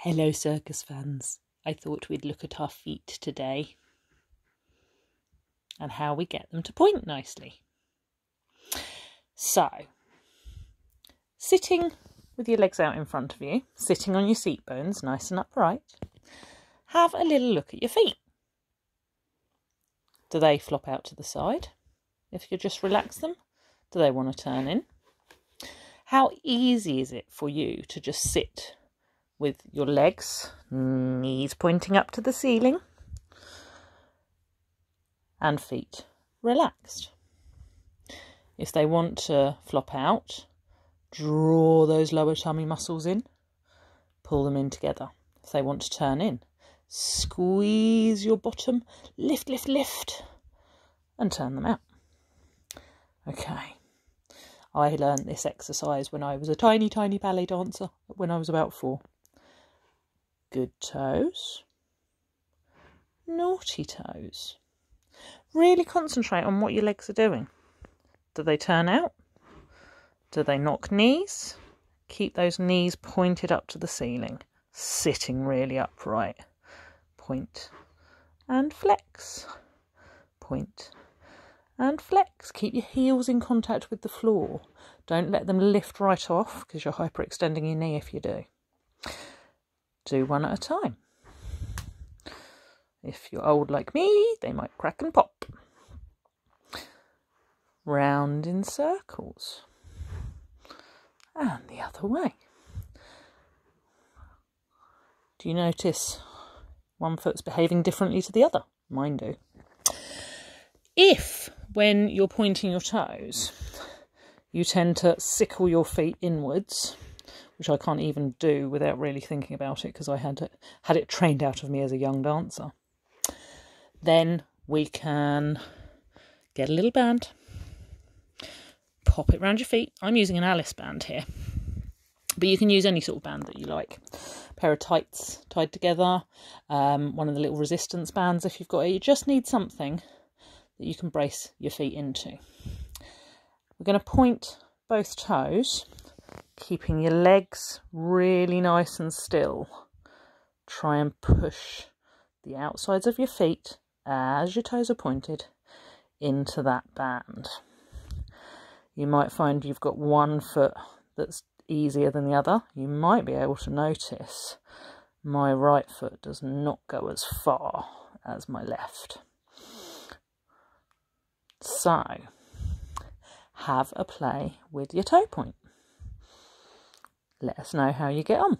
Hello circus fans, I thought we'd look at our feet today and how we get them to point nicely. So, sitting with your legs out in front of you, sitting on your seat bones nice and upright, have a little look at your feet. Do they flop out to the side? If you just relax them, do they want to turn in? How easy is it for you to just sit with your legs, knees pointing up to the ceiling, and feet relaxed? If they want to flop out, draw those lower tummy muscles in, pull them in together. If they want to turn in, squeeze your bottom, lift, lift, lift, and turn them out. Okay. I learned this exercise when I was a tiny, tiny ballet dancer when I was about 4. Good toes, naughty toes. Really concentrate on what your legs are doing. Do they turn out? Do they knock knees? Keep those knees pointed up to the ceiling, sitting really upright. Point and flex. Point and flex. Keep your heels in contact with the floor. Don't let them lift right off because you're hyperextending your knee if you do. Do one at a time. If you're old like me, they might crack and pop. Round in circles. And the other way. Do you notice one foot's behaving differently to the other? Mine do. If, when you're pointing your toes, you tend to sickle your feet inwards, which I can't even do without really thinking about it because I had it trained out of me as a young dancer, then we can get a little band, pop it around your feet. I'm using an Alice band here, but you can use any sort of band that you like. A pair of tights tied together, one of the little resistance bands if you've got it. You just need something that you can brace your feet into. We're going to point both toes, keeping your legs really nice and still. Try and push the outsides of your feet as your toes are pointed into that band. You might find you've got one foot that's easier than the other. You might be able to notice my right foot does not go as far as my left. So, have a play with your toe point. Let us know how you get on.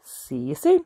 See you soon.